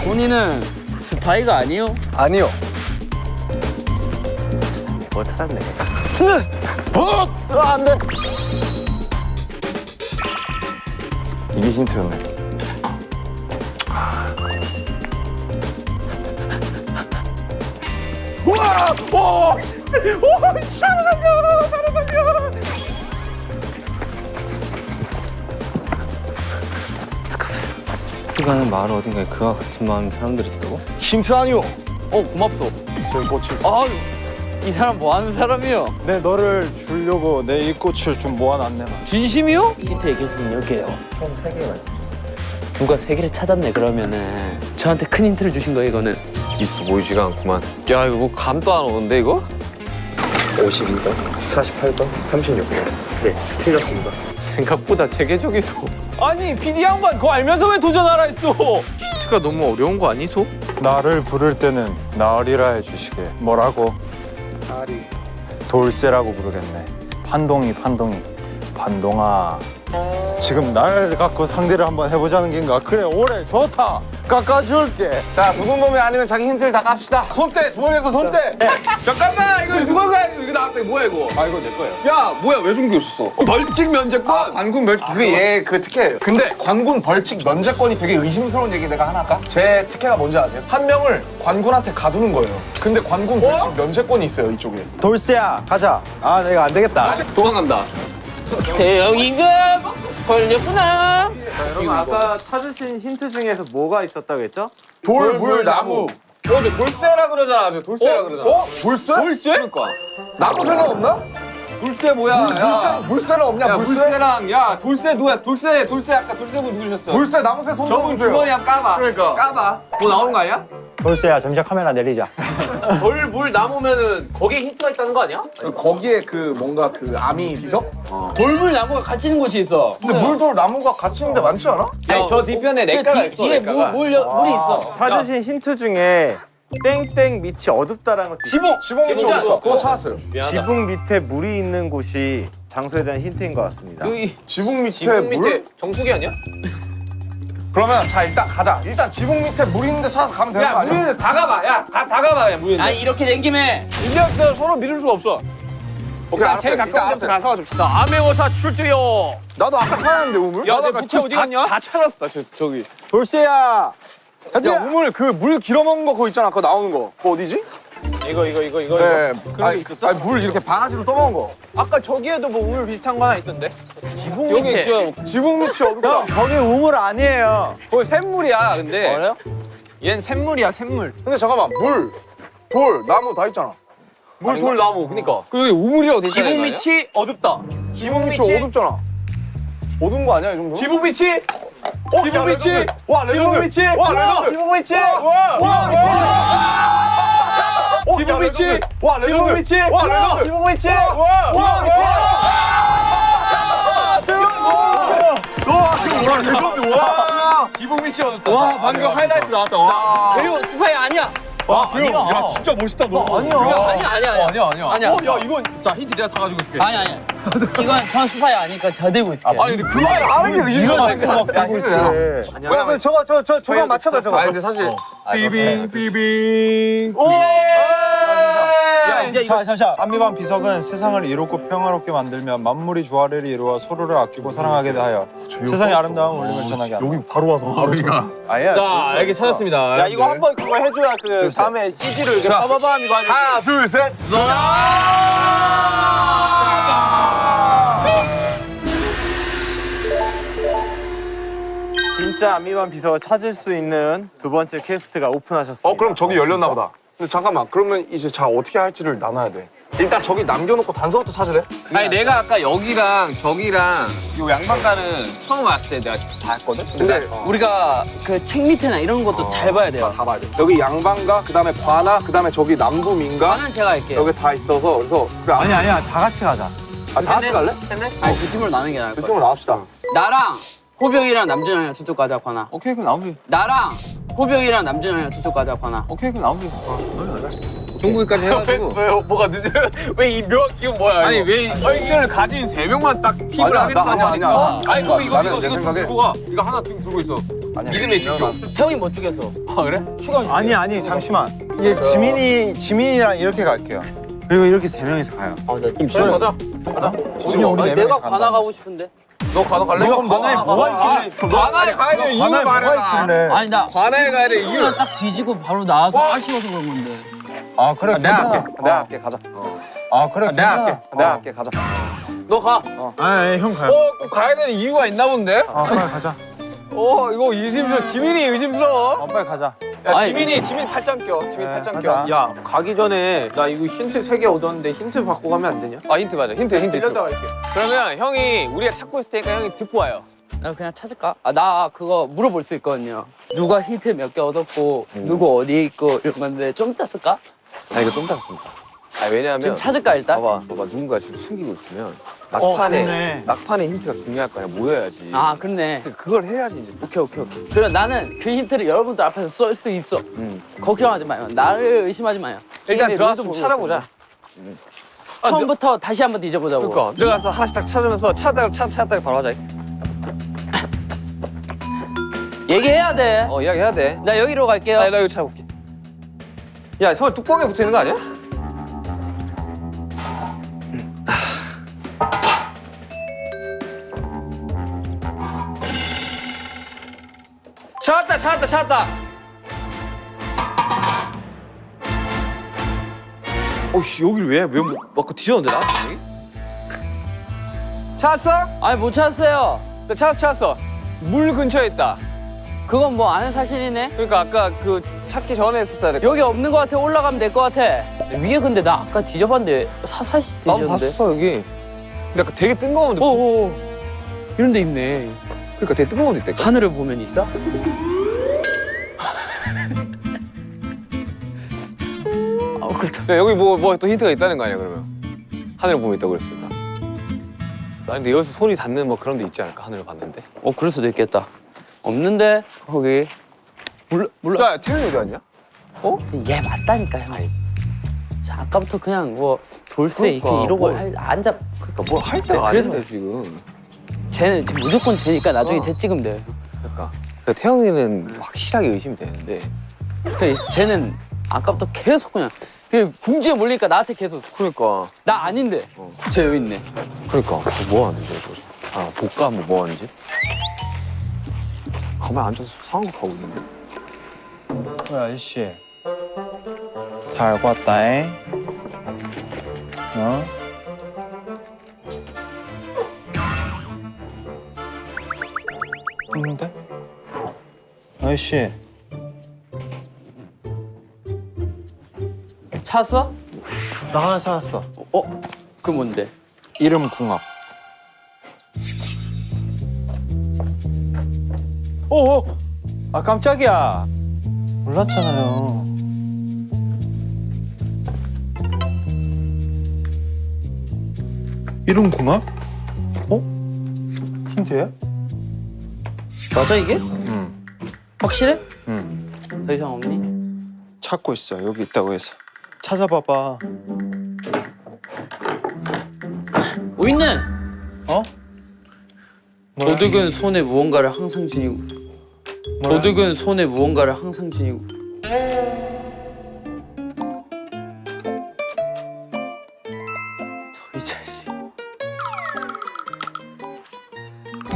소니는 스파이가 아니요? 아니요. 뭐 찾았네. 안 돼. 이게 힌트였네. 우와! 오! 오! 살아남겨! 살아남겨! 가는 마을 어딘가에 그와 같은 마음인 사람들이 있다고? 힌트 아니오. 고맙소. 저기 꽃이 있어. 이 사람 뭐 하는 사람이요? 내 너를 주려고 내 이 꽃을 좀 모아놨네. 진심이요? 힌트의 개수는 몇 개요? 총 3개가 누가 3개를 찾았네 그러면은 저한테 큰 힌트를 주신 거예요 이거는? 있어 보이지가 않구만. 야 이거 뭐 감도 안 오는데 이거? 52번, 48번, 36번. 네, 틀렸습니다. 생각보다 체계적이소. 아니 PD 양반 그거 알면서 왜 도전하라 했어? 힌트가 너무 어려운 거 아니소? 나를 부를 때는 나으리라 해주시게. 뭐라고? 나리. 돌쇠라고 부르겠네. 판동이 판동아. 지금 날 갖고 상대를 한번 해보자는 긴가? 그래 오래 좋다. 깎아줄게. 자 두 분 보면 아니면 자기 힌트를 다 깝시다. 손대 주머니에서 손대. 잠깐만 이거 누가 이거 나왔다 뭐야 이거? 아 이거 내 거예요. 야 뭐야 왜 숨겼어? 벌칙 면제권. 관군 벌칙 그게 얘 그 특혜예요. 근데 관군 벌칙 면제권이 되게 의심스러운 얘기 내가 하나 할까? 제 특혜가 뭔지 아세요? 한 명을 관군한테 가두는 거예요. 근데 관군 벌칙 면제권이 있어요 이쪽에. 돌쇠야 가자. 아 내가 안 되겠다. 도망간다. 대형임금 걸렸구나. 여러분 아까 찾으신 힌트 중에서 뭐가 있었다고 했죠? 돌, 물, 나무. 저 돌쇠라 그러잖아. 저 돌쇠라 그러잖아. 어? 돌쇠? 돌쇠? 그러니까. 나무 새는 없나? 돌쇠 뭐야? 야. 물새는 없냐? 야 물새? 물쇠랑 야 돌쇠 누구야? 돌쇠 아까 돌쇠분 누구셨어? 물새, 나무 새, 손 저분 잡으세요. 주머니 한번 까봐. 그러니까. 까봐. 뭐 나오는 거 아니야? 돌쇠야 점점 카메라 내리자. 돌, 물, 나무면은 거기에 힌트가 있다는 거 아니야? 거기에 그 뭔가 그 아미 비석? 돌물 나무가 같이 있는 곳이 있어. 근데 물, 돌, 나무가 같이 있는데 많지 않아? 아니 저 뒤편에 냇가가 있어. 뒤에 냇가가. 물이 있어. 찾으신 힌트 중에 땡땡 밑이 어둡다라는 것도 있어요. 지붕 밑이 지붕. 어둡다. 그거 찾았어요. 지붕 밑에 물이 있는 곳이 장소에 대한 힌트인 것 같습니다. 여기 지붕 밑에 물? 정수기 아니야? 그러면 자 일단 가자. 일단 지붕 밑에 물 있는데 찾아서 가면 되는 거 아니야? 물인데 다 가봐. 야 다 가봐. 야 물인데. 아니 이렇게 된 김에 인력들 서로 믿을 수가 없어. 오케이 알았어. 제일 일단 가까운 알았어. 데서 가서 줍시다. 아메오사 출두요. 나도 아까 찾았는데 우물? 야, 내 부채 어디 갔냐? 다 찾았어. 저기. 돌쇠야. 야 우물 그 물 길어먹는 거 그거 있잖아. 그거 나오는 거. 그거 어디지? 이거. 네. 그런 게 있었어? 아니 물 이렇게 바가지로 떠먹은 거. 아까 저기에도 뭐 우물 비슷한 거 하나 있던데. 지붕 여기 저 지붕 밑이 어둡다. 거기 우물 아니에요. 거기 샘물이야. 근데 뭐래요? 얜 샘물이야. 샘물. 근데 잠깐만 물, 돌, 나무 다 있잖아. 물, 돌, 나무. 그니까. 그 여기 우물이라고 돼 있잖아. 지붕 밑이 어둡다. 지붕 밑이 어둡잖아. 어두운 거 아니야 이 정도? 지붕 밑이 지붕 밑이 와 지붕 레전드. 밑이 와 레전드. 지붕 밑이 지붕 밑이 와 지붕 레전드. 밑이 와 레전드. 지붕 밑이 와 레전드. 와. 지붕 밑이 어둡다. 와 방금 하이라이트 나왔다. 와. 재료 스파이 아니야. 와 재영. 야 진짜 멋있다 너. 아니야. 아니야. 야 이건 자 힌트 내가 다 가지고 있을게. 아니야. 이건 전 스파이 아니니까 제가 들고 있을게요. 아니 근데 그 말을 하는 게 의심스러워. 막 들고 있어. 야 근데 저거 맞춰봐 저거. 아 근데 사실 비빙 비빙. 야, 이제 이거 잠시만. 안미반 비석은 세상을 이롭고 평화롭게 만들며 만물이 조화를 이루어 서로를 아끼고 사랑하게 하여 세상의 아름다운 울림을 전하게 한다. 여기 바로 와서 우리가. 자 여기 찾았습니다. 야 이거 한번 그거 해줘야 그 다음에 CG를 이렇게 빠바밤 이거 하는. 하나 둘 셋. 진짜 안미반 비서가 찾을 수 있는 두 번째 퀘스트가 오픈하셨습니다. 그럼 저기 열렸나 보다. 근데 잠깐만 그러면 이제 자 어떻게 할지를 나눠야 돼. 일단 저기 남겨놓고 단서부터 찾으래? 아니 내가 아까 여기랑 저기랑 요 양반가는 처음 왔을 때 내가 다 했거든. 근데 우리가 그 책 밑에나 이런 것도 잘 봐야 돼요. 다 봐야 돼. 여기 양반가, 그다음에 관아, 그다음에 저기 남부민가 나는 제가 할게요. 여기 다 있어서 그래서 그래, 아니야 다 같이 가자. 다 같이 갈래? 아니 두 팀으로 나는 게 나을 그 것 팀으로 나갑시다. 같아. 나랑 호병이랑 남준형이랑 저쪽 가자 관아. 오케이 그럼 나오지. 나랑 호병이랑 남준형이랑 저쪽 가자 관아. 오케이 그럼 나오지. 종국이까지 해가지고. 뭐가 늦어? 왜 이 묘한 기운 뭐야? 아니 왜 포인트를 가진 3명만 딱 팀을 하겠다고 아니야. 하니까. 아니 그럼 이거 내 생각에 들고 가. 이거 하나 들고 있어. 믿음의 집중. 태형이 못 죽였어. 아 그래? 추가 아니 잠시만. 이제 지민이랑 이렇게 갈게요. 그리고 이렇게 3명이서 가요. 좀 그래 가자. 우리 아니, 4명이서 내가 간다. 관아 가고 싶은데. 너 관아 갈래? 네가 관아에 뭐가 있길래? 관아에 가야 될 이유 관아에 뭐가 말해라. 있길래? 아니 나 관아에 가야 될 이유. 딱 뒤지고 바로 나와서 아쉬워서 그런 건데. 아 그래 괜찮아. 내가 할게. 가자. 아 그래 괜찮아. 내가 할게. 가자. 너 가. 아형 가요. 꼭 가야 되는 이유가 있나 본데? 아 빨리 가자. 이거 의심스러워. 지민이 의심스러워. 빨리 가자. 야 아니, 지민이 팔짱 껴. 지민이 네, 팔짱 가자. 껴. 야 가기 전에 나 이거 힌트 3개 얻었는데 힌트 받고 가면 안 되냐? 아 힌트 맞아. 힌트. 들렸다 갈게. 그러면 형이 우리가 찾고 있을 테니까 형이 듣고 와요. 나 그냥 찾을까? 나 그거 물어볼 수 있거든요. 누가 힌트 몇 개 얻었고 누구 어디에 있고 이런 건데 좀 이따 쓸까? 아 이거 좀 닦습니다. 아 왜냐하면 지금 찾을까 일단? 봐봐 누군가 지금 숨기고 있으면 그러네. 막판에 힌트가 중요할 거 아니야. 모여야지. 아 그렇네. 그걸 해야지 이제. 오케이. 그럼 나는 그 힌트를 여러분들 앞에서 쏠 수 있어. 걱정하지 마요. 나를 의심하지 마요. 일단 게임의 들어가서 룰도 좀 모르고 찾아보자. 있습니다. 처음부터 다시 한번 뒤져보자고. 그러니까 들어가서 하나씩 딱 찾으면서 찾다가 바로 하자. 얘기해야 돼. 이야기해야 돼. 나 여기로 갈게요. 나 이거 찾아볼게. 야 정말 뚜껑에 붙어 있는 거 아니야? 찾았다. 어씨 여기를 왜 막 뒤졌는데 나? 여기? 찾았어? 아니 못 찾았어요. 나 찾았어. 물 근처에 있다. 그건 뭐 아는 사실이네. 그러니까 아까 그 찾기 전에 했었어야 돼. 여기 없는 것 같아. 올라가면 될 것 같아. 위에 근데 나 아까 뒤져봤는데 사사시 나도 뒤졌는데. 봤어 여기. 근데 아까 되게 뜬금없는데. 오. 이런 데 있네. 그러니까 되게 뜬금없는 데 있대. 하늘을 보면 있다? 야, 여기 뭐 또 힌트가 있다는 거 아니야 그러면? 하늘을 보면 있다고 그랬으니까. 아니 근데 여기서 손이 닿는 뭐 그런 데 있지 않을까? 하늘을 봤는데. 그럴 수도 있겠다. 없는데 거기. 몰라. 자 태현이 어디 갔냐? 얘 맞다니까요. 자, 아까부터 그냥 뭐 돌쇠 이렇게 그러니까, 이러고 뭘. 앉아. 그러니까 뭘 할 때가 그래서- 아닌데 지금. 쟤는 지금 무조건 쟤니까 나중에 쟤 찍으면 돼. 그러니까 태영이는 확실하게 의심이 되는데. 쟤는 아까부터 계속 그냥 궁지에 몰리니까 나한테 계속 그러니까. 나 아닌데 쟤 여기 있네. 그러니까 뭐 하는데 저거? 아 볼까 뭐 하는지? 가만히 앉아서 상황극 하고 있는데. 아저씨 다 알고 왔다잉. 없는데? 아저씨 찾았어? 나 하나 찾았어. 그 뭔데? 이름 궁합. 아 깜짝이야. 몰랐잖아요. 이름 궁합? 힌트야? 맞아 이게? 응. 확실해? 응. 더 이상 없니? 찾고 있어. 여기 있다고 해서. 찾아봐봐. 있네. 어? 도둑은 손에 무언가를 항상 지니고. 도둑은 손에 무언가를 항상 지니고. 이 자식.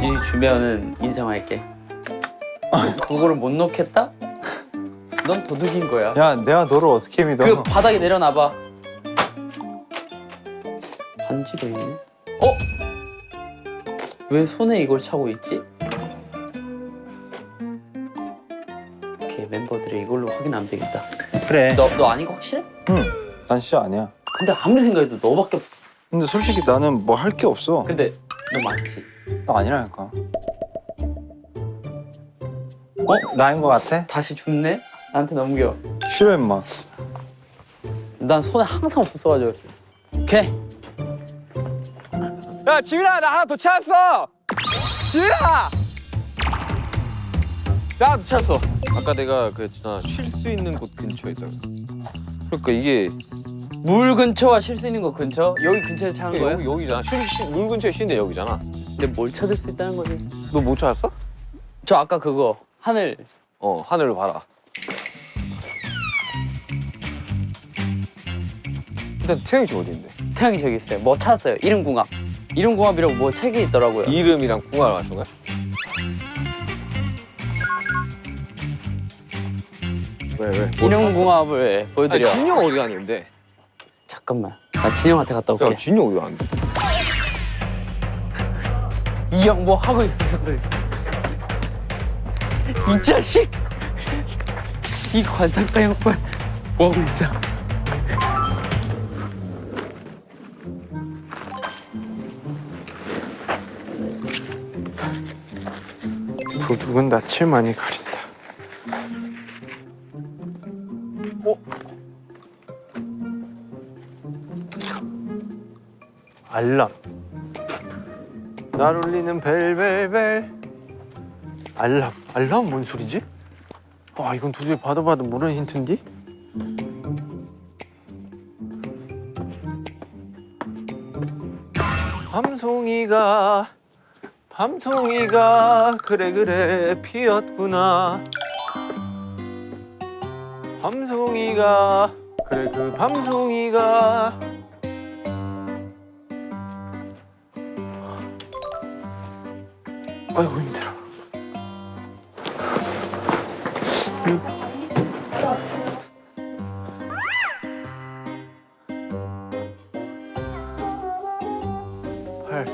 이 주면은 인정할게. 그거를 못 넣겠다? 넌 도둑인 거야. 야, 내가 너를 어떻게 믿어? 그 바닥에 내려놔봐. 반지도 있네. 왜 손에 이걸 차고 있지? 오케이 멤버들이 이걸로 확인하면 되겠다. 그래. 너 아닌 거 확실해? 응. 난 진짜 아니야. 근데 아무리 생각해도 너밖에 없어. 근데 솔직히 나는 뭐 할 게 없어. 근데 너 맞지? 나 아니라니까. 어? 나인 거 같아? 다시 줍네? 나한테 넘겨. 싫어 임마. 난 손에 항상 없었어가지고. 오케이. 야 지민아 나 하나 더 찾았어. 지민아. 야너 찾았어. 아까 내가 그랬잖아 쉴 수 있는 곳 근처에 있다고. 그러니까 이게 물 근처와 쉴 수 있는 거 근처? 여기 근처에 찾은 거야? 여기잖아. 물 근처에 쉬는데 여기잖아. 근데 뭘 찾을 수 있다는 거지? 너 못 찾았어? 저 아까 그거 하늘. 하늘을 봐라. 일단 태영이 집 어디인데? 태양이 저기 있어요. 뭐 찾았어요? 이름궁합. 이름궁합이라고 뭐 책이 있더라고요. 이름이랑 궁합을 맞춘 거야? 왜? 이름궁합을 아니 보여드려. 진영 어디 갔는데? 잠깐만. 나 진영한테 갔다 올게. 야 진영 어디 갔는데? 이 형 뭐 하고 있었어 그래서. 이 자식! 이 관상가 양반 뭐 하고 있어? 도둑은 낯을 많이 가린다. 알람. 날 울리는 벨벨벨. 알람. 알람 뭔 소리지? 와 이건 도저히 봐도 모르는 힌트인데? 밤송이가 그래 피었구나. 밤송이가 그래 그 밤송이가. 아이고 힘들어. 팔.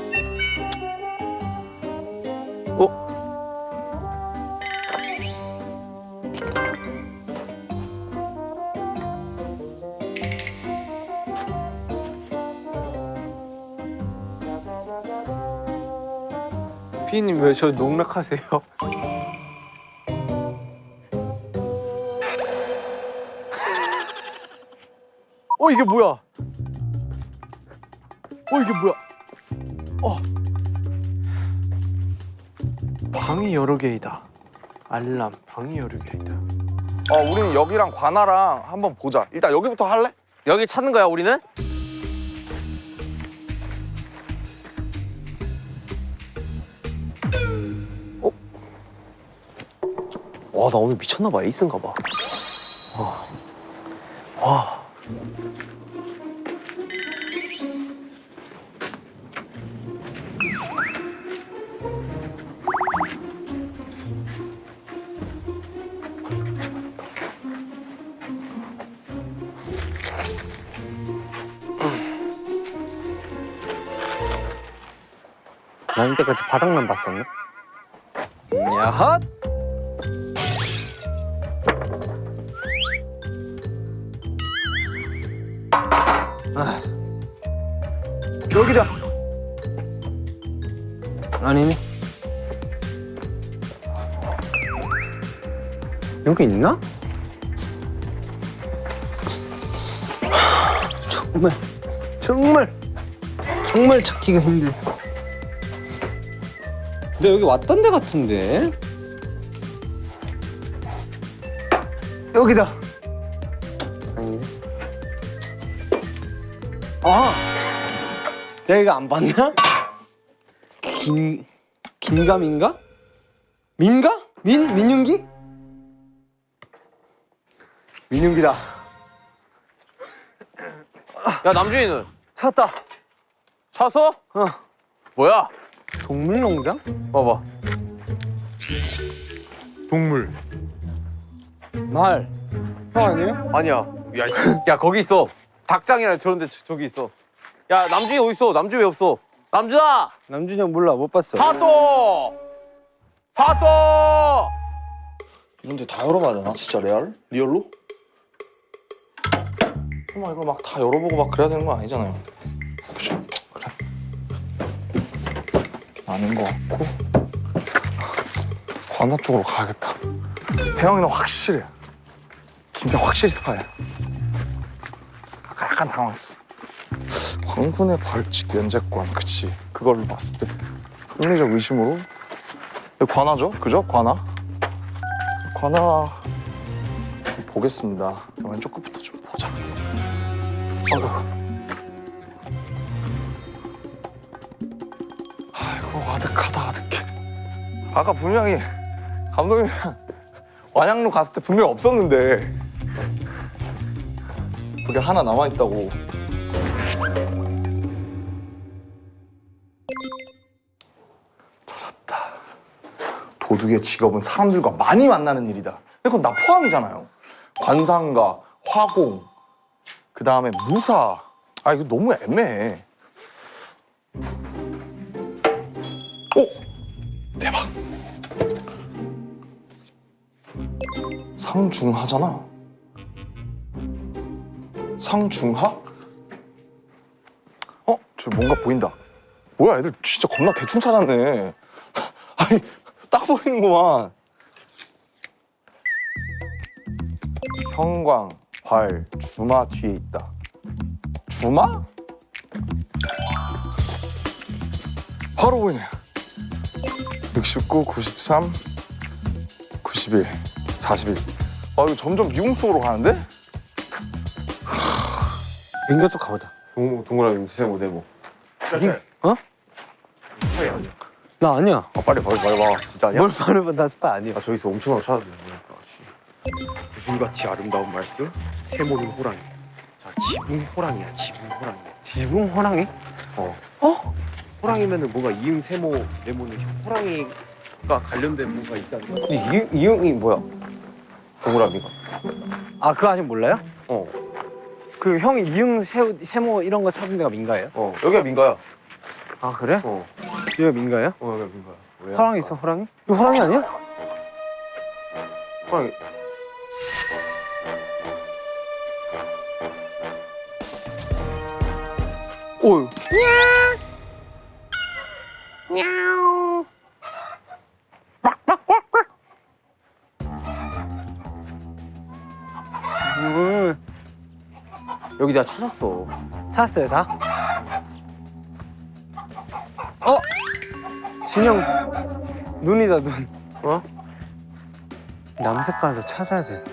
피디님 왜 저 농락하세요? 이게 뭐야? 이게 뭐야? 방이 여러 개이다. 알람 방이 여러 개이다. 우리는 여기랑 관아랑 한번 보자. 일단 여기부터 할래? 여기 찾는 거야 우리는? 와 나 오늘 미쳤나 봐. 에이스인가 봐. 와. 난 이때까지 바닥만 봤었네. 야핫. 여기다. 아니네. 여기 있나? 정말 찾기가 힘들어. 근데 여기 왔던 데 같은데? 여기다. 아닌데? 내가 이거 안 봤나? 긴가민가? 민가? 민윤기? 민윤기다. 야 남준이는 찾았다. 찾았어? 뭐야? 동물농장? 봐봐. 동물. 말. 형 아니에요? 아니야. 야 거기 있어. 닭장이랑 저런데 저기 있어. 야 남준이 어디 있어? 남준이 왜 없어? 남준아! 남준이 형 몰라 못 봤어. 사또! 사또! 이런데 다 열어봐야 되나? 진짜 리얼로? 설마 이걸 막 다 열어보고 막 그래야 되는 건 아니잖아요. 그죠? 그래. 아닌 것 같고 관나 쪽으로 가야겠다. 태영이는 확실해. 진짜 확실히 스파야. 아까 약간 당황했어. 광군의 벌칙 면제권, 그치? 그걸로 봤을 때 합리적 의심으로 관아죠? 그죠? 관아. 관아 보겠습니다. 왼쪽 끝부터 좀 보자. 아이고 아득하다 아득해. 아까 분명히 감독님이랑 완양로 갔을 때 분명히 없었는데 그게 하나 남아있다고. 찾았다. 도둑의 직업은 사람들과 많이 만나는 일이다. 근데 그건 나 포함이잖아요. 관상가, 화공, 그 다음에 무사. 아 이거 너무 애매해. 오! 대박. 상중하잖아. 상중하? 저 뭔가 보인다. 뭐야, 애들 진짜 겁나 대충 찾았네. 아니, 딱 보이는구만. 형광, 발, 주마 뒤에 있다. 주마? 바로 보이네. 69, 93, 91, 41. 아, 이거 점점 미궁 속으로 가는데? 민가 쪽 가보자. 동그라미 세모 네모. 어? 나 아니야. 빨리 봐. 진짜 아니야? 뭘 말해봐. 나 스파 아니야. 아, 저기서 엄청 많이 찾아야 돼. 구슬같이 아름다운 말씀 세모는 호랑이. 자, 지붕 호랑이야. 지붕 호랑이. 지붕 호랑이? 호랑이면은 뭔가 이응 세모 네모는 호랑이가 관련된 뭔가 있지 않나? 근데 이응이 뭐야? 동그라미가. 아 그거 아직 몰라요? 어. 그 형이 이응 세모 이런 거 찾은 데가 민가예요? 여기가 민가야. 아 그래? 여기가 민가예요? 여기가 민가야. 왜 호랑이 있어 호랑이? 이거 호랑이 아니야? 호랑이. 오. 여기 내가 찾았어. 찾았어요 다? 진영 눈이다 눈. 남 색깔도 찾아야 돼.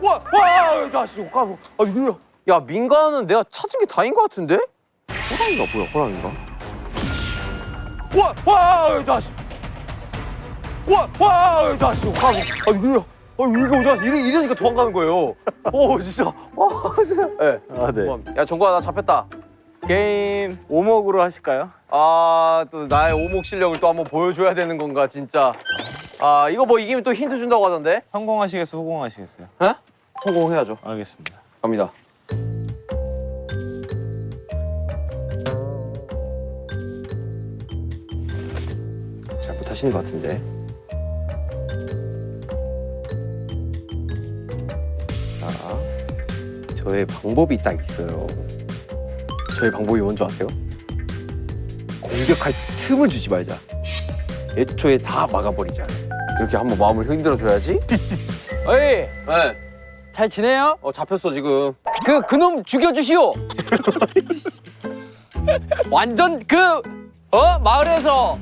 와, 야, 씨, 까고. 아, 이거야. 야 민가는 내가 찾은 게 다인 것 같은데? 호랑이가 뭐야, 호랑이가? 와, 자식. 와, 자식. 까고. 아, 이거야. 이거 자식 이러니까 도망가는 거예요. 진짜. 네. 아 네. 야 정구야 나 잡혔다. 게임 오목으로 하실까요? 아 또 나의 오목 실력을 또 한번 보여줘야 되는 건가 진짜. 아 이거 뭐 이기면 또 힌트 준다고 하던데? 성공하시겠어요? 호공하시겠어요? 성공해야죠. 알겠습니다. 갑니다. 잘 못하시는 것 같은데. 자, 저의 방법이 딱 있어요. 저의 방법이 뭔지 아세요? 공격할 틈을 주지 말자. 애초에 다 막아버리자. 이렇게 한번 마음을 흔들어줘야지. 어이, 네. 잘 지내요? 잡혔어 지금. 그놈 죽여주시오. 완전 마을에서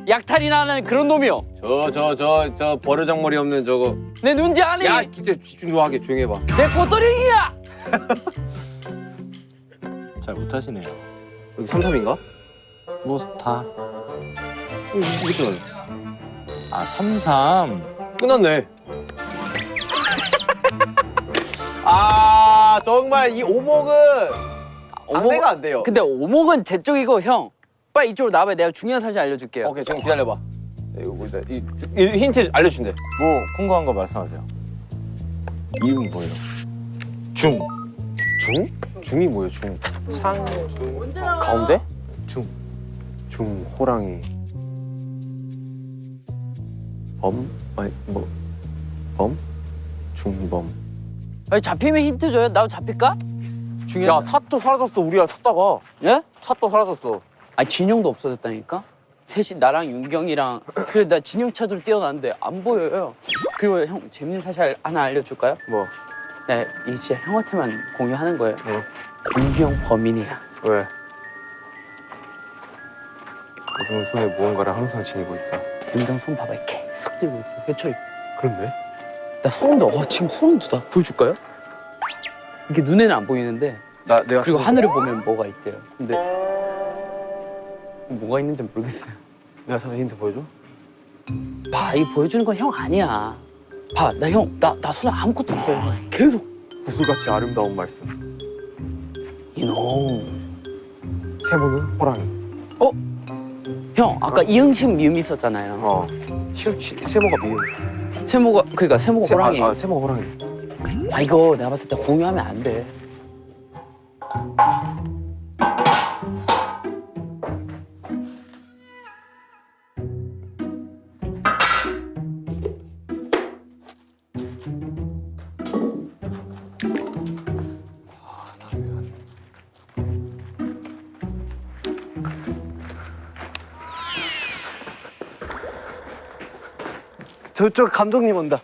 약탈이 나는 그런 놈이요. 저 버르장머리 없는 저거. 내 눈지 아니? 야 진짜 집중 좀 하게 조용히 해봐. 내 꼬돌이야. 잘 못하시네요. 여기 3-3인가? 뭐 다. 이것도 아 3-3. 끝났네. 아 정말 이 오목은 상대가 안 돼요. 근데 오목은 제 쪽이고 형 빨리 이쪽으로 나와봐. 내가 중요한 사실 알려줄게요. 오케이 지금 기다려봐. 이거 뭐다 이 힌트 알려준대. 뭐 궁금한 거 말씀하세요. 이응이 뭐예요? 중. 중? 중이 뭐예요, 중? 가운데? 중 호랑이. 중범. 아니 잡히면 힌트 줘요. 나도 잡힐까? 중요한. 야 삿도 사라졌어. 우리가 찾다가 예? 삿도 사라졌어. 아 진영도 없어졌다니까. 셋이 나랑 윤경이랑 그래 나 진영 찾으러 뛰어났는데 안 보여요. 그리고 형 재밌는 사실 하나 알려줄까요? 뭐? 네, 이게 진짜 형한테만 공유하는 거예요. 윤경 범인이야. 왜? 어두운 손에 무언가를 항상 지니고 있다. 윤경 손 봐봐 계속 들고 있어. 회초리. 그렇네. 나 소름 돋아. 지금 소름 돋아. 보여줄까요? 이게 눈에는 안 보이는데 내가 그리고 하늘을 보면 뭐가 있대요. 근데 뭐가 있는지 모르겠어요. 내가 찾은 힌트 보여줘? 봐, 이 보여주는 건 형 아니야. 봐, 나 형, 나 손에 아무것도 없어요. 계속. 구슬같이 아름다운 말씀. 이놈. 세모는 호랑이. 형, 아까 이응식 미음 있었잖아요. 세모가 미음. 세모가 그러니까 세모가 호랑이. 세모가 호랑이. 이거 내가 봤을 때 공유하면 안 돼. 저쪽 감독님 온다.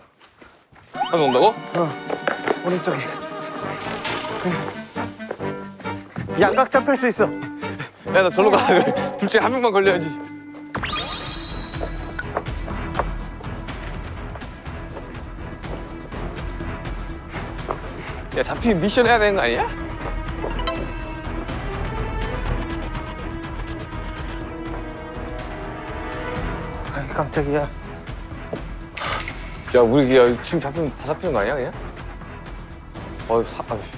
한번 온다고? 오른쪽에. 양각 잡힐 수 있어. 야 나 절로 가. 둘 중에 한 명만 걸려야지. 야 잡히면 미션 해야 되는 거 아니야? 아이 깜짝이야. 야 우리 야 지금 잡히면 다 잡히는 거 아니야 그냥?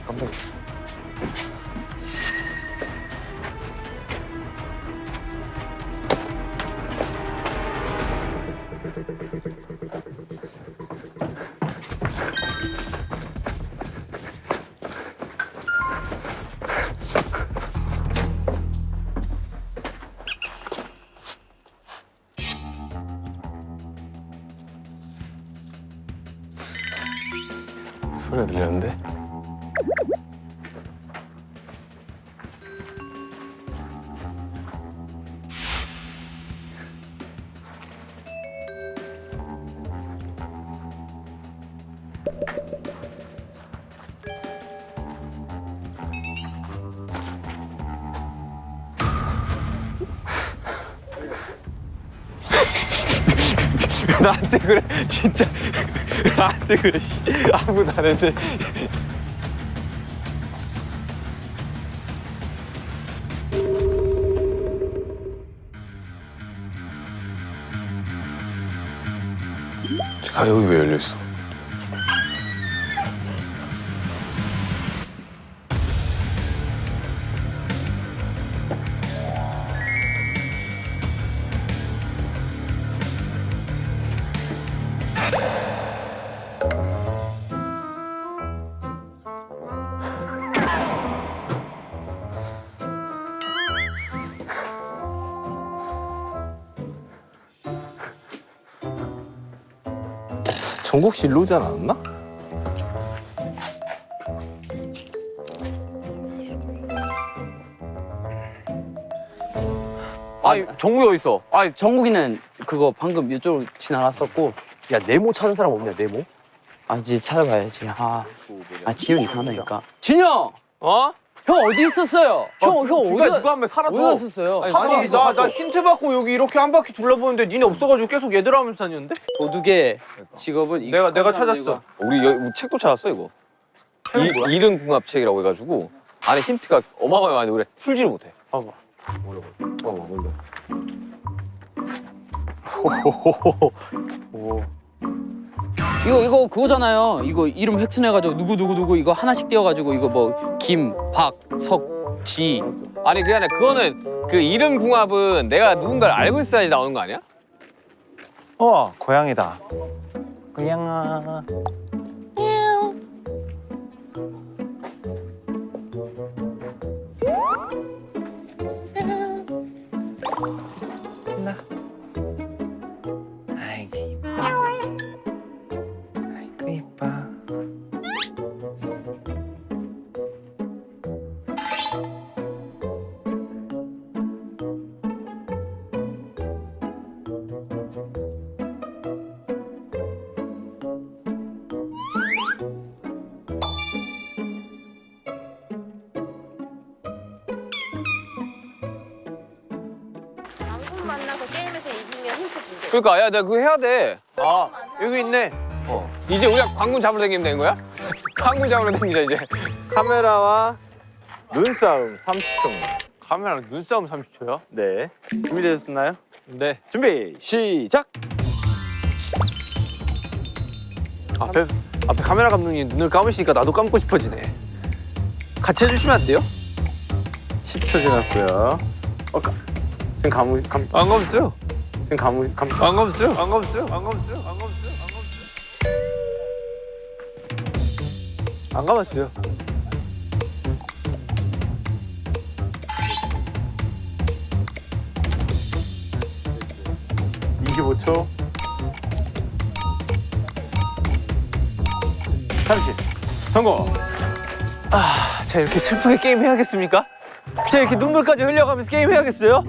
깜짝이야. 소리가 들렸는데? 나한테 그래 진짜 나한테 그래 아무도 안 했는데. 여기 왜 열렸어? 전국 씨 일로 오지 않았나? 아니 정국이 어디 있어? 아니 정국이는 그거 방금 이쪽으로 지나갔었고. 야 네모 찾은 사람 없냐 네모? 이제 찾아봐야지. 진영 이상하다니까. 진영! 어? 형 어디 있었어요? 형 중간에 어디 누가 한 명 사라져. 어디 갔었어요? 아니 나 힌트 받고 여기 이렇게 한 바퀴 둘러보는데 니네 없어가지고 계속 얘들 하면서 다녔는데? 도둑의 직업은 내가 찾았어. 우리 여기 책도 찾았어 이거. 이름 궁합 책이라고 해가지고 안에 힌트가 어마어마한데 우리 풀지를 못해. 봐봐. 몰라. 오. 이거 그거잖아요. 이거 이름 획순해가지고 누구 이거 하나씩 띄워가지고 이거 뭐 김, 박, 석, 지. 아니 그게 아니라 그거는 그 이름 궁합은 내가 누군가를 알고 있어야지 나오는 거 아니야? 고양이다. 고양아. 아이고 이뻐. 아이고 이뻐. 왕국 만나서 게임에서 이기면 힌트 준대. 그러니까 야, 내가 그거 해야 돼. 아 여기 있네. 이제 우리가 광군 잡으러 다니면 되는 거야? 광군 잡으러 다니자 이제. 카메라와 눈싸움 30초입니다. 카메라랑 눈싸움 30초야? 네. 준비되셨나요? 네. 준비 시작. 앞에 카메라 감독님 눈을 감으시니까 나도 감고 싶어지네. 같이 해주시면 안 돼요? 10초 지났고요. 지금 안 감았어요. 지금 안 감았어요. 안 감았어요. 안 감았어요. 안 감았어요. 25초. 30. 성공. 제가 이렇게 슬프게 게임 해야겠습니까? 제가 이렇게 눈물까지 흘려가면서 게임 해야겠어요?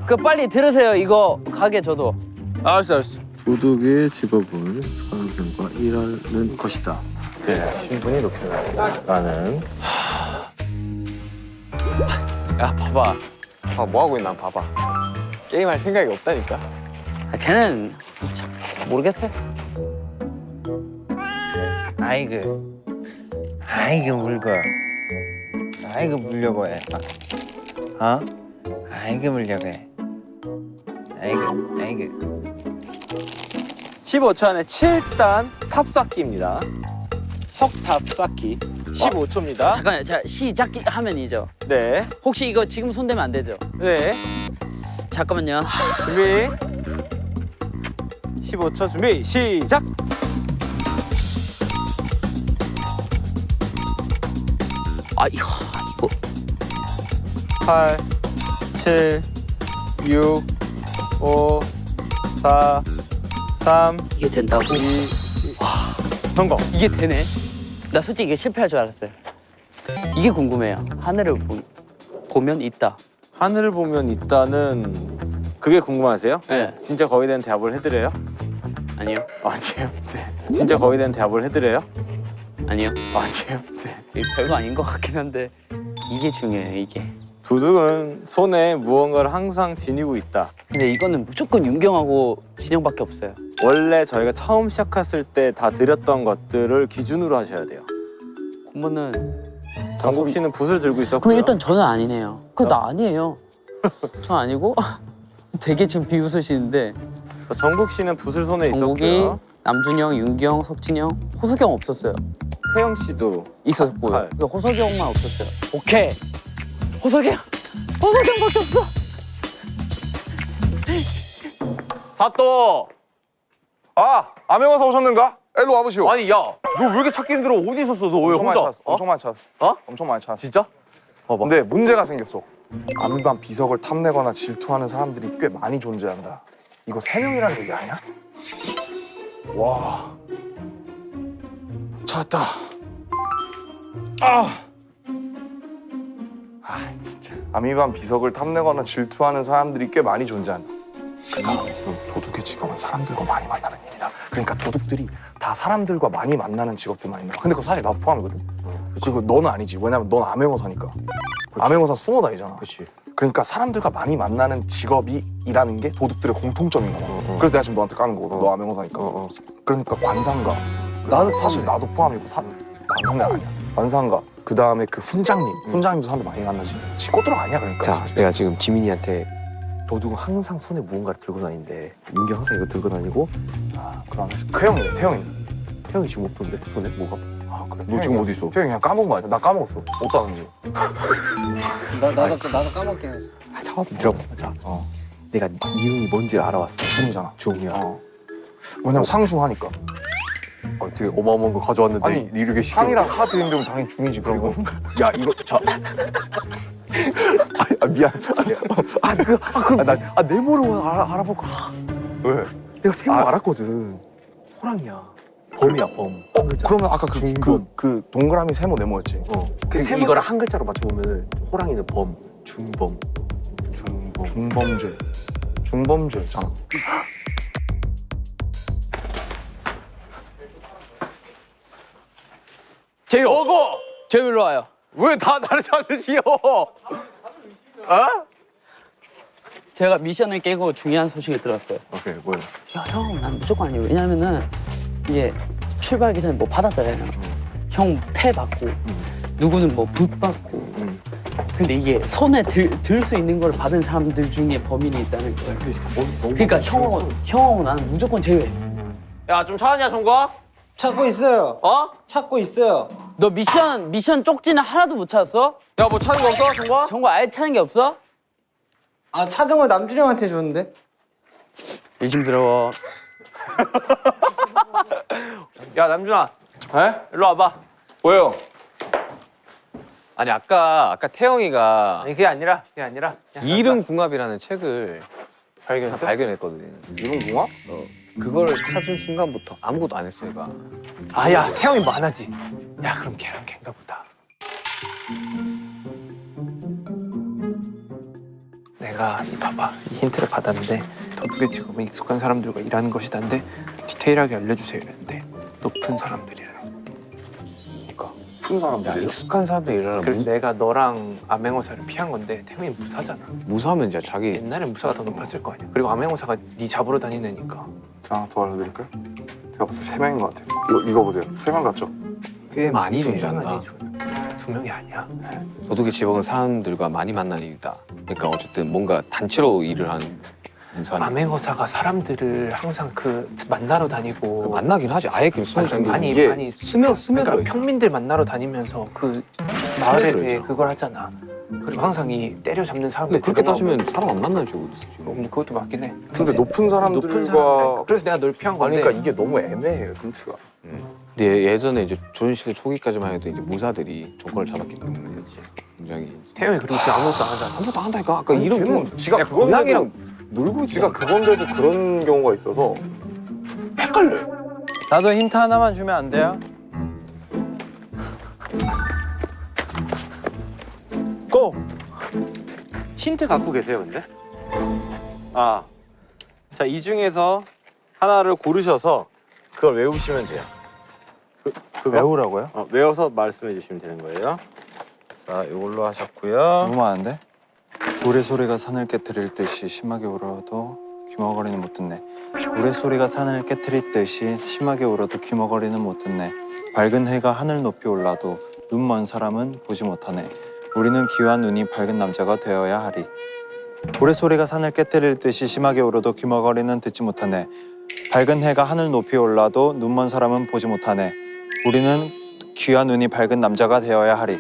그 빨리 들으세요. 이거 가게 저도. 알았어. 도둑의 직업은 수강생과 일하는 것이다. 신분이 높여라는. 야, 봐봐. 뭐 하고 있나 봐봐. 게임할 생각이 없다니까. 쟤는 참 모르겠어요. 아이고. 아이고 물고. 아이고 물려고 해. 어? 아이고 물려고 해. 아이고. 15초 안에 7단 탑쌓기입니다. 석탑 쌓기. 15초입니다. 잠깐만요. 자, 시작하면이죠. 네. 혹시 이거 지금 손대면 안 되죠? 네. 잠깐만요. 준비. 15초 준비 시작. 아, 이거 8, 7, 6, 5, 4, 3, 이게 된다고? 2, 성공. 이게 되네. 나 솔직히 이게 실패할 줄 알았어요. 이게 궁금해요. 하늘을 보면 있다. 하늘을 보면 있다는 그게 궁금하세요? 네. 진짜 거의 된 대답을 해드려요? 아니요. 아니에요. 네. 진짜 거의 된 대답을 해드려요? 아니요. 아니에요. 네. 이게 별거 아닌 것 같긴 한데 이게 중요해요. 이게. 도둑은 손에 무언가를 항상 지니고 있다. 근데 이거는 무조건 윤경하고 진영밖에 없어요. 원래 저희가 처음 시작했을 때 다 드렸던 것들을 기준으로 하셔야 돼요. 그러면은 정국 씨는 붓을 들고 있었고요. 그럼 일단 저는 아니네요. 그럼 나 아니에요. 저 아니고 되게 지금 비웃으시는데 정국 씨는 붓을 손에 정국이, 있었고요. 남준영, 윤경, 석진영, 호석영 없었어요. 태영 씨도 있었고요. 칼. 그러니까 호석영만 없었어요. 오케이. 호석영밖에 없어. 사또. 아, 암행어사 오셨는가? 일로 와보시오. 아니 야, 너 왜 이렇게 찾기 힘들어? 어디 있었어? 너 왜 엄청 많이 혼자? 찾았어. 엄청 많이 찾았어. 어? 엄청 많이 찾았어. 진짜? 봐봐. 근데 문제가 생겼어. 암반 비석을 탐내거나 질투하는 사람들이 꽤 많이 존재한다. 이거 3명이라는 얘기 아니야? 와. 찾았다. 진짜. 아미반 비석을 탐내거나 질투하는 사람들이 꽤 많이 존재한다. 도둑의 직업은 사람들과 많이 만나는 일이다. 그러니까 도둑들이 다 사람들과 많이 만나는 직업들만 있는 거야. 근데 그거 사실 나도 포함이거든. 그리고 너는 아니지. 왜냐면 넌 암행어사니까. 암행어사 숨어 다니잖아. 그렇지. 그러니까 사람들과 많이 만나는 직업이 일하는 게 도둑들의 공통점인가 봐. 그래서 내가 지금 너한테 까는 거거든. 너 암행어사니까. 그러니까 관상가. 나도 사실 나도 포함이고 나는 아니야. 관상가. 그 다음에 그 훈장님. 훈장님도 사람들 많이 만나지. 지꼬뚜랑 아니야 그러니까. 자, 내가 지금 지민이한테 도둑은 항상 손에 무언가를 들고 다니는데 윤경 항상 이거 들고 다니고 그러면 태영이네. 태영이. 태영이 지금 없던데 손에 뭐가? 아 그래. 너 지금 어디 있어? 태영이 그냥 까먹은 거 아니야? 나 까먹었어. 어디다 던지. 나도 까먹긴 했어. 잠깐만 들어봐. 자, 내가 이응이 뭔지 알아왔어. 중이잖아. 중이야. 왜냐면 상중하니까. 되게 어마어마한 거 가져왔는데 아니 이렇게 상이랑 하 드는데 당연히 중이지. 그리고 야 이거 자 아 미안. 그럼 네모로 알아볼 걸. 왜? 내가 세모 알았거든. 호랑이야. 범이야 범. 그러면 아까 그 동그라미 세모 네모였지. 그 이거를 한 글자로 맞춰보면 호랑이는 범, 중범, 중범. 중범죄. 중범죄잖아. 제요. 제요 일로 와요. 왜 다 나를 찾으시오? 제가 미션을 깨고 중요한 소식을 들었어요. 오케이 뭐야? 야, 형, 난 무조건 아니에요. 왜냐면은 이게 출발하기 전에 뭐 받았잖아요. 형 패 받고, 누구는 뭐 붓 받고. 근데 이게 손에 들 수 있는 걸 받은 사람들 중에 범인이 있다는 거예요. 그러니까 형하고 나는 무조건 제외. 야, 좀 찾았냐, 종과? 찾고 있어요. 어? 찾고 있어요. 너 미션 쪽지는 하나도 못 찾았어? 야, 뭐 찾은 거 없어, 종과? 정보 아예 찾은 게 없어? 아 찾은 거 남준이 형한테 줬는데. 의심스러워. 야, 남준아, 에? 일로 와봐. 왜요? 아니 아까 태영이가 아니, 그게 아니라. 이름 궁합이라는 책을 발견했거든요. 이름 궁합? 그걸 찾은 순간부터 아무것도 안 했어 얘가. 아, 야, 태영이 뭐 안 하지? 야, 그럼 걔랑 걔인가 보다. 내가 봐봐, 이 힌트를 받았는데 도둑의 직업은 익숙한 사람들과 일하는 것이다는데 디테일하게 알려주세요 이랬는데 높은 사람들이래. 큰 사람들, 익숙한 사람들 일하는 그래서 내가 너랑 암행어사를 피한 건데 태영이 무사잖아. 무사하면 이제 자기 옛날엔 무사가 더 높았을 거 아니야. 그리고 암행어사가 네 잡으러 다니는 애니까. 자 하나 더 알려드릴까요? 제가 봤을 때 3명인 것 같아요. 이거 보세요. 3명 같죠? 꽤 많이 존재한다. 2명이 아니야. 도둑의 직업은 사람들과 많이 만나는 일이다. 그러니까 어쨌든 뭔가 단체로 일을 하는 사람. 암행어사가 사람들을 항상 만나러 다니고 만나긴 하지. 아예 그냥 숨어 많이 스며 그러니까 평민들 만나러 다니면서 그 마을에 대해 스며들어있잖아. 그걸 하잖아. 그리고 항상 이 때려잡는 사람들. 근데 그렇게 따지면 사람 안 만나는 줄 지금. 그것도 맞긴 해. 근데 높은 사람들과 높은 사람들. 그래서 내가 널 피한 건데. 그러니까 이게 너무 애매해요 힌트가. 근데 예전에 이제 조선시대 초기까지만 해도 이제 무사들이 정권을 잡았기 때문에 굉장히 태영이 그리고 지금 아무것도 안 하잖아. 아무것도 안 한다니까. 아까 아니, 이름 걔는 지가 고양이랑 놀고 있지. 지가 그건데도 그런 경우가 있어서 헷갈려요. 나도 힌트 하나만 주면 안 돼요? 고! 힌트 갖고 계세요, 근데? 자, 이 중에서 하나를 고르셔서 그걸 외우시면 돼요. 그거? 외우라고요? 외워서 말씀해 주시면 되는 거예요. 자, 이걸로 하셨고요. 너무 많은데? 우레소리가 산을 깨뜨릴 듯이 심하게 울어도 귀머거리는 못 듣네. 우레소리가 산을 깨뜨릴 듯이 심하게 울어도 귀머거리는 못 듣네. 밝은 해가 하늘 높이 올라도 눈 먼 사람은 보지 못하네. 우리는 귀와 눈이 밝은 남자가 되어야 하리. 우레소리가 산을 깨뜨릴 듯이 심하게 울어도 귀머거리는 듣지 못하네. 밝은 해가 하늘 높이 올라도 눈 먼 사람은 보지 못하네. 우리는 귀와 눈이 밝은 남자가 되어야 하리.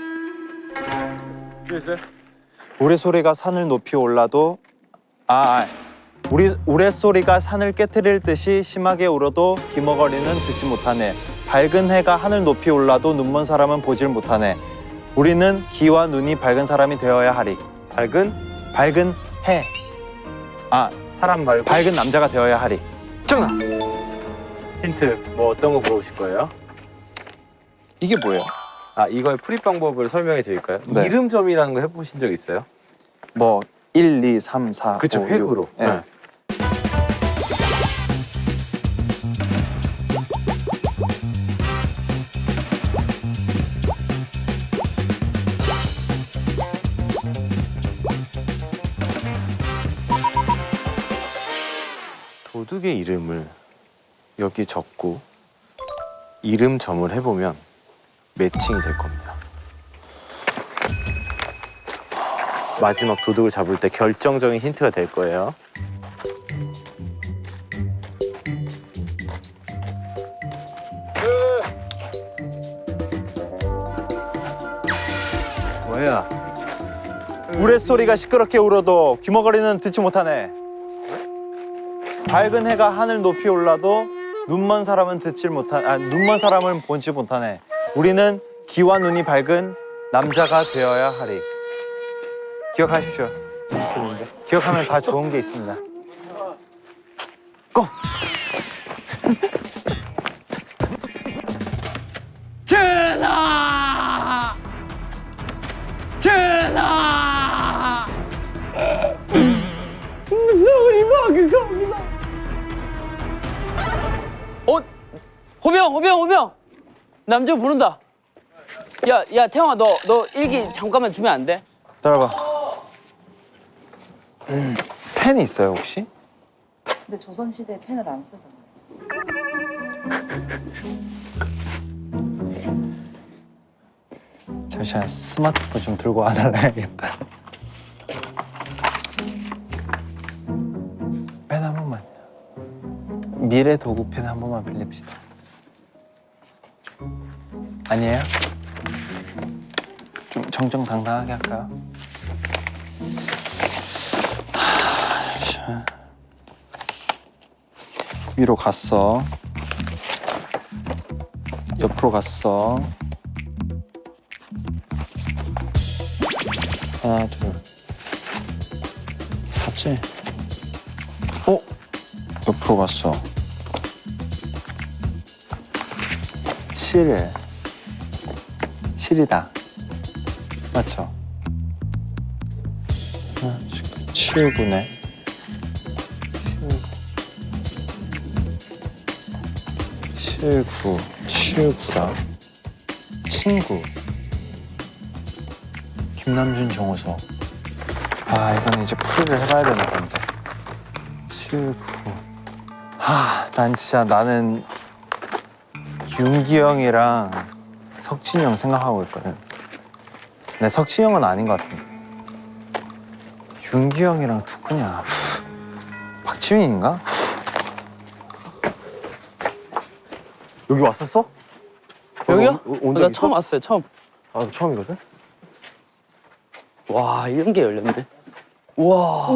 우레소리가 산을 높이 올라도 우레소리가 산을 깨뜨릴 듯이 심하게 울어도 귀머거리는 듣지 못하네. 밝은 해가 하늘 높이 올라도 눈 먼 사람은 보질 못하네. 우리는 귀와 눈이 밝은 사람이 되어야 하리. 밝은 해. 사람 말고. 밝은 남자가 되어야 하리. 정답. 힌트 뭐 어떤 거 물어보실 거예요? 이게 뭐예요? 이거의 풀이 방법을 설명해 드릴까요? 네. 이름점이라는 거 해보신 적 있어요? 뭐 1, 2, 3, 4, 그쵸, 5, 6. 획으로. 네. 네. 도둑의 이름을 여기 적고 이름점을 해보면 매칭이 될 겁니다. 마지막 도둑을 잡을 때 결정적인 힌트가 될 거예요. 뭐야? 우레소리가 시끄럽게 울어도 귀머거리는 듣지 못하네. 밝은 해가 하늘 높이 올라도 눈 먼 사람은 눈 먼 사람을 보지 못하네. 우리는 귀와 눈이 밝은 남자가 되어야 하리. 기억하십시오. 기억하면 다 좋은 게 있습니다. 고! 전하! 전하! 무서운 이마가 갑니다. 호병! 남자 부른다. 야, 태영아, 너 일기 잠깐만 주면 안 돼? 따라봐. 펜이 있어요 혹시? 근데 조선시대에 펜을 안 쓰잖아요. 잠시만 스마트폰 좀 들고 와달라야겠다. 펜 한 번만. 미래 도구 펜 한 번만 빌립시다. 아니에요? 좀 정정당당하게 할까요? 잠시만. 위로 갔어. 옆으로 갔어. 하나, 둘. 봤지? 옆으로 갔어. 7이다. 맞죠? 7, 9네. 7, 9. 7, 9다. 친구. 김남준, 정우석. 아, 이건 이제 풀이를 해봐야 되는 건데. 7, 9. 나는 윤기 형이랑 석진이 형 생각하고 있거든. 근데 석진이 형은 아닌 것 같은데. 윤기 형이랑 누구냐? 박지민인가? 여기 왔었어? 여기요? 온 적 나 있어? 처음 왔어요, 처음. 아, 처음이거든? 와, 이런 게 열렸네. 우와. 야,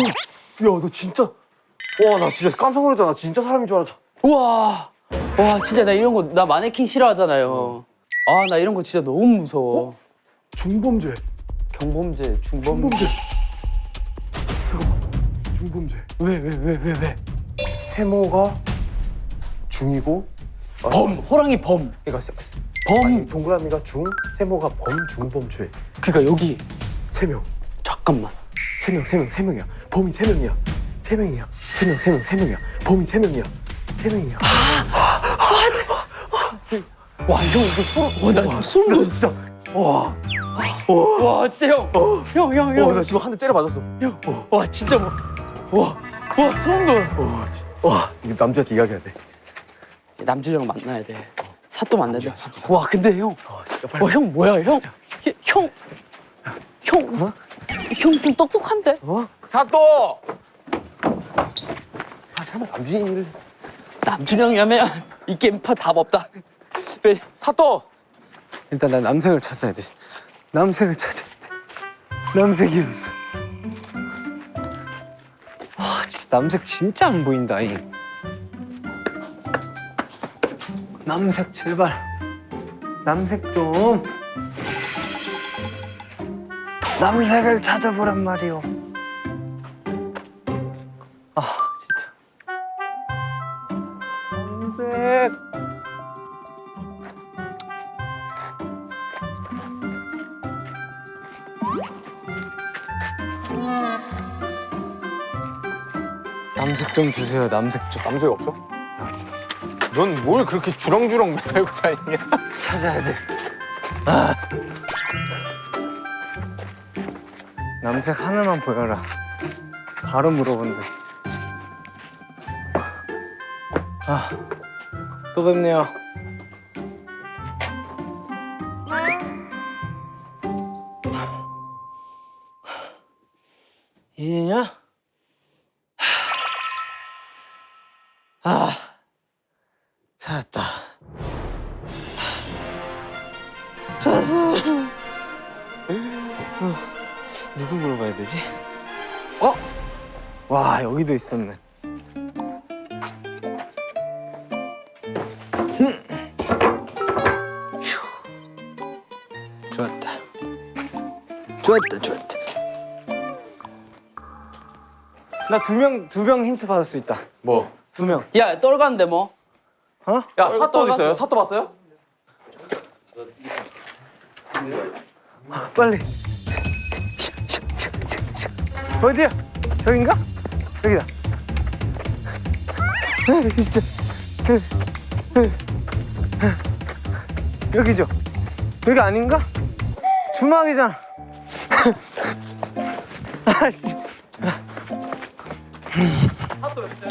너 진짜. 와, 나 진짜 깜짝 놀랐잖아. 진짜 사람인 줄 알았잖아. 우와. 와, 진짜 나 이런 거, 나 마네킹 싫어하잖아요. 아, 나 이런 거 진짜 너무 무서워. 중범죄. 경범죄, 중범죄. 잠깐만. 중범죄. 왜? 세모가 중이고. 호랑이 범. 그러니까 범. 동그라미가 중, 세모가 범, 중범죄. 그러니까 여기. 3명. 잠깐만. 3명이야. 범이 3명이야. 3명이야. 3명이야. 범이 3명이야. 3명이야. 와, 형, 이거 나 소름 돋았어. 와. 와, 진짜 형. 형. 나 지금 한 대 때려 맞았어. 형. 와, 진짜 뭐. 와, 소름 돋아. 와, 이거 남자한테 이야기해야 돼. 남준이랑 만나야 돼. 사또 만나야 돼. 와, 근데 형. 진짜 빨리. 형 뭐야, 형? 형 좀 똑똑한데? 사또! 설마 남준이를. 남준이 형이라면 이 게임파 답 없다. 왜? 사또! 일단 난 남색을 찾아야 돼. 남색이 없어. 와, 진짜 남색 진짜 안 보인다. 남색 제발. 남색 좀. 남색을 찾아보란 말이오. 아, 진짜. 남색. 남색 좀 주세요. 남색 좀. 남색 없어? 넌 뭘 그렇게 주렁주렁 매달고 다니냐? 찾아야 돼. 남색 하나만 보여라. 바로 물어본다. 또 뵙네요. 얘냐? 찾았다. 찾았어. 누구 물어봐야 되지? 와, 여기도 있었네. 좋았다. 나 두 명 힌트 받을 수 있다. 뭐? 2명. 야 떨갔는데 뭐? 야 사또 어디 있어요? 사또 봤어요? 빨리. 어디야? 여긴가? 여기다. 진짜. 여기죠? 여기 아닌가? 주막이잖아. 아, 진짜.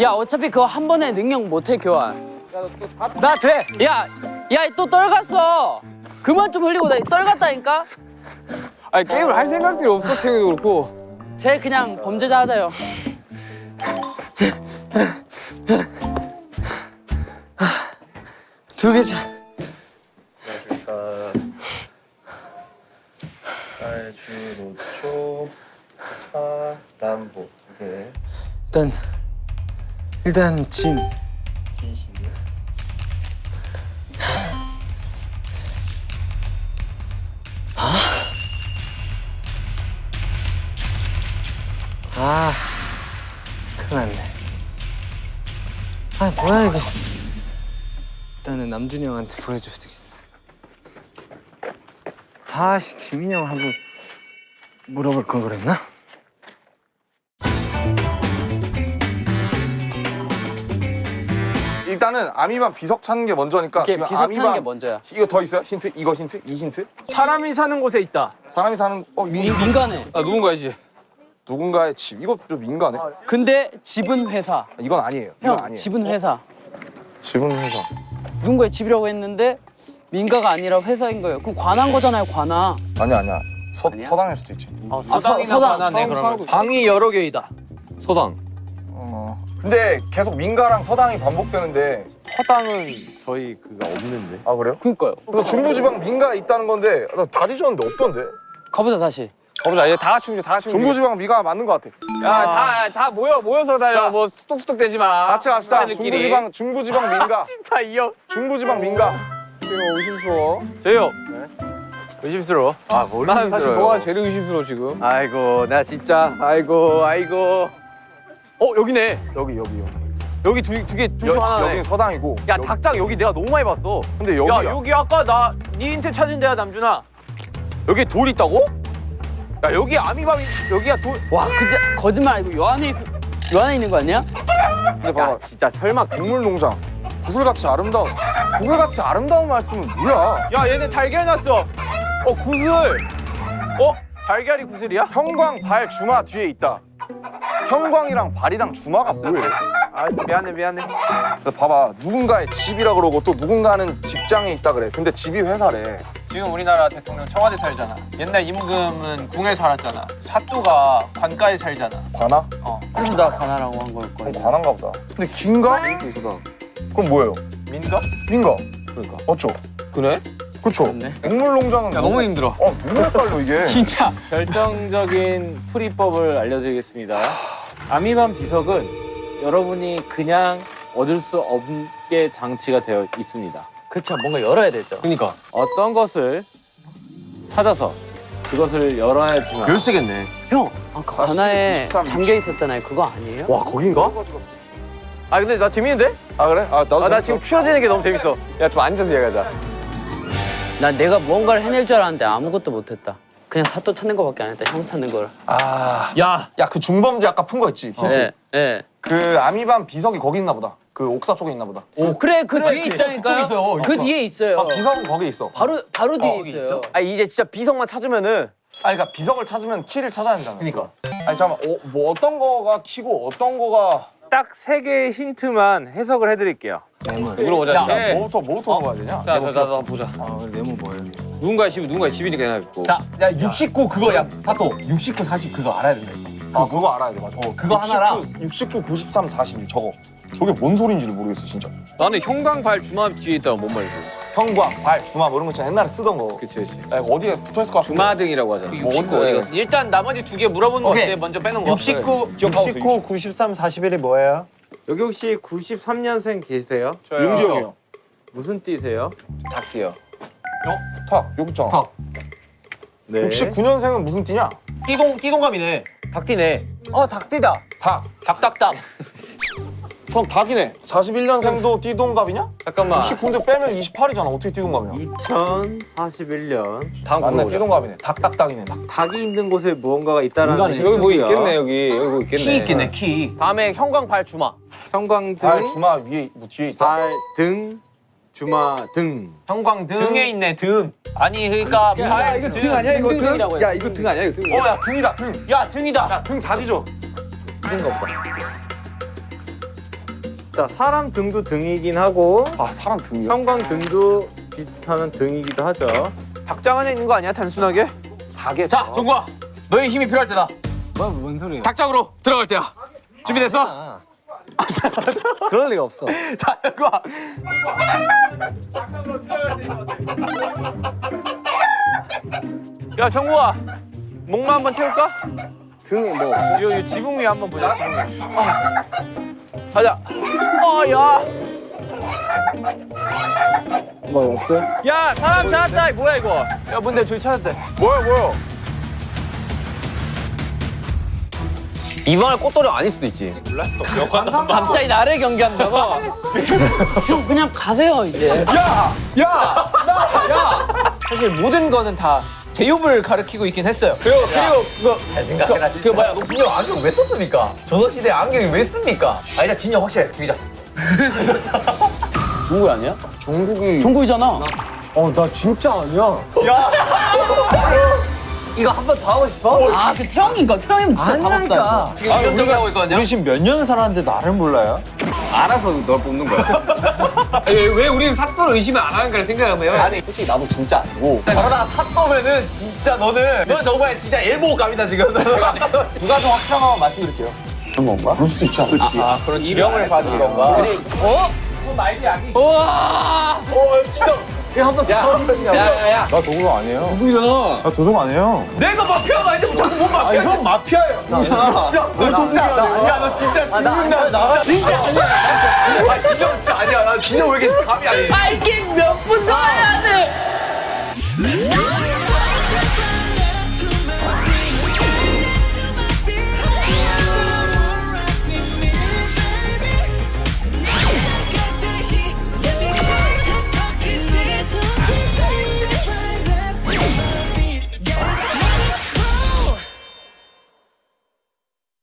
야 어차피 그거 한 번에 능력 못해 교환. 나 돼. 야 또 떨갔어. 그만 좀 흘리고 나 떨갔다니까. 아니 게임을 할 생각들이 없어 태형이도 그렇고. 쟤 그냥 범죄자 하자요. 두 개자. 알주, 노초, 파, 남보 2개. 일단 진. 아, 큰일 났네. 아, 뭐야 이게. 일단은 남준이 형한테 보여줘야 되겠어. 아씨, 지민이 형 한번 물어볼 걸 그랬나? 일단은 아미반 비석 찾는 게 먼저니까 이게 지금 비석 찾는 게 아미반 먼저야. 이거 더 있어요? 힌트? 이거 힌트? 이 힌트? 사람이 사는 곳에 있다. 사람이 사는 민간해. 아 누군가이지. 누군가의 집. 이거 좀 민간해? 근데 집은 회사. 이건 아니에요. 이건 형 아니에요. 집은 회사. 집은 회사. 누군가의 집이라고 했는데 민가가 아니라 회사인 거예요. 그럼 관한 거잖아요, 관아. 아니야. 아니야? 서당일 수도 있지. 서당. 방이 여러 개이다. 소당. 근데 계속 민가랑 서당이 반복되는데. 서당은 저희 그가 없는데. 아 그래요? 그니까요. 그래서 중부지방 민가에 있다는 건데 나 다 뒤졌는데 없던데? 가보자 다시. 가보자 이제 다 같이 움직여 다 같이 움직여. 중부지방 미가 맞는 것 같아. 야다 모여서 다녀. 자, 뭐 스톡스톡 대지 마. 같이 갑시다. 사람들끼리. 중부지방 민가. 진짜 이어. 중부지방 민가. 이거 의심스러워. 저요. 의심스러워. 아, 뭘 난 사실 너가 제일 의심스러워 지금. 아이고, 나 진짜. 아이고. 여기네. 여기. 여기 두 개 둘 중 하나네. 여긴 서당이고. 야 닭장 여기 내가 너무 많이 봤어. 근데 여기야. 야 여기 아까 나 네 힌트 찾은 데야 남준아. 여기 돌 있다고? 야 여기 아미밤이 여기가 돌. 와, 그지 거짓말 아니고 요 안에 있는 거 아니야? 근데 봐봐. 진짜 설마 동물농장. 구슬같이 아름다운. 구슬같이 아름다운 말씀은 뭐야? 야 얘네 달걀 났어. 구슬. 달걀이 구슬이야? 형광 발 주마 뒤에 있다. 형광이랑 발이랑 주마가 뭐예요? 알았어 미안해. 그래서 봐봐. 누군가의 집이라 그러고 또 누군가는 직장에 있다 그래. 근데 집이 회사래. 지금 우리나라 대통령 청와대 살잖아. 옛날 임금은 궁에 살았잖아. 사또가 관가에 살잖아. 관아? 그래서 나 관아라고 한 걸 거야. 그럼 관한가 보다. 근데 긴가? 그럼 뭐예요? 민가? 민가. 그러니까. 맞죠? 그래? 그쵸? 그렇네. 동물농장은 야 너무 힘들어. 너무 헷갈려 이게. 진짜. 결정적인 풀이법을 알려드리겠습니다. 아미반 비석은 여러분이 그냥 얻을 수 없게 장치가 되어 있습니다. 그쵸, 뭔가 열어야 되죠. 그러니까. 어떤 것을 찾아서 그것을 열어야지만 열쇠겠네. 형, 아까 40, 관아에 93, 잠겨 있었잖아요. 그거 아니에요? 와 거긴가? 아 근데 나 재밌는데? 아 그래? 나도 나 재밌어. 지금 추려지는 게 너무 재밌어. 야 좀 앉아서 얘기하자. 난 내가 무언가를 해낼 줄 알았는데 아무것도 못했다. 그냥 사또 찾는 거밖에 안 했다. 형 찾는 걸. 야 그 중범죄 아까 푼 거 있지? 힌트. 예, 예. 그 아미반 비석이 거기 있나 보다. 그 옥사 쪽에 있나 보다. 그래, 그 뒤에 있다니까요. 있어요. 그 뒤에 있어요. 비석은 거기 있어. 바로 뒤에 거기 있어요. 아 이제 진짜 비석만 찾으면은. 그러니까 비석을 찾으면 키를 찾아야 된다는 거야. 그러니까. 아니 잠깐만. 뭐 어떤 거가 키고 어떤 거가 딱 3개의 힌트만 해석을 해드릴게요. 이걸로 보자. 야, 뭐부터 봐야 되냐? 자, 나도 보자. 네모 뭐예요? 누군가의 집이니까 해놔있고. 야 69 그거 야 사또 69 40 그거 알아야 된다. 그거 알아야 돼. 맞아. 그거 하나랑 69, 93, 42 저거. 저게 뭔 소린지를 모르겠어 진짜. 나는 형광발 주마 뒤에 있다가 뭔 말이지? 형광, 발, 주마 뭐 이런 거 있잖아. 옛날에 쓰던 거. 그치. 야, 이거 어디에 붙어있을 것 같은데. 주마등이라고 하잖아. 뭐 어디 갔어? 일단 나머지 2개 물어보는 거 오케이. 어때? 먼저 빼는 거. 69 기억하고 있어. 69, 93, 41이 뭐예요? 여기 혹시 93년생 계세요? 윤기 형이요. 무슨 띠세요? 닭띠요. 탁, 여기 있잖아. 탁. 네. 69년생은 무슨 띠냐? 띠동갑이네. 닭띠네. 닭띠다. 닭닭닭. 그럼 닭이네. 41년생도 띠동갑이냐? 잠깐만. 69인데 빼면 28이잖아. 어떻게 띠동갑이야? 2041년. 다음 맞네, 물어보자. 띠동갑이네. 닭닭닭이네. 닭이 있는 곳에 무언가가 있다라는 여기 뭐 힌트고요. 있겠네 여기 뭐 있겠네. 키 있겠네 키. 다음에 형광 발 주마. 형광등, 발 주마 위에 뭐 뒤에 있다. 발 등, 주마 등. 형광등. 등에 있네 등. 아니 그러니까 발 이거 등 아니야 이거 등? 야 이거 등 아니야 이거 등? 야 등이다 등. 야 등이다. 야 등 다 뒤져. 자, 사람 등도 등이긴 하고 아 사람 등이야? 형광등도 비슷한 등이기도 하죠. 닭장 안에 있는 거 아니야 단순하게? 닭에. 자 정구야 너의 힘이 필요할 때다. 뭔 소리야? 닭장으로 들어갈 때야. 준비됐어? 그럴 리가 없어. 자 정구야. 야 정우아 목만 한번 태울까? 등에 뭐 요 지붕 위에 한번 보자. 지붕 위에. 가자. 야. 뭐 없어요? 야 사람 찾았다. 뭐야 이거? 야 뭔데 저기 찾았대. 뭐야? 이방울 꽃도령 아닐 수도 있지. 갑자기 나를 경계한다고? 형 그냥 가세요 이제. 사실 모든 거는 다 제육을 가리키고 있긴 했어요. 그리고 그거 잘 생각해라. 그 뭐야 너 진영 안경 왜 썼습니까? 조선시대 안경이 왜 씁니까? 아 일단 진영 확실해 죽이자. 종국이 아니야? 종국이. 종국이잖아. 나 진짜 아니야. 이거 한 번 더 하고 싶어? 아 그 태영인가? 태영이면 진짜 다 맞다. 지금 이런 얘기 하고 있거든요. 우리 지금 몇 년 살았는데 나를 몰라요? 알아서 널 뽑는 거야. 왜 우리는 삿도를 의심을 안 하는가를 생각하면 아니 솔직히 나도 진짜 아니고 저러다 삿도면은 진짜 너는 정말 진짜 일보감이다 지금. 누가 좀 확실한 것만 말씀드릴게요. 그런 건가? 그럴 수도 있지 않을까? 그런 지령을 받은 건가? 우와. 진짜. 야야야. 나 도둑 아니에요. 도둑이잖아. 나 도둑 아니에요. 내가 마피아가 아닌데 자꾸 뭔 마피아? 형 마피아예요. 진짜. 너 도둑이야 내가. 야너 진짜 죽는다. 나가. 진짜 아니야. 진영 진짜 아니야. 나 진영 왜 이렇게 감이 아니야? 알게 몇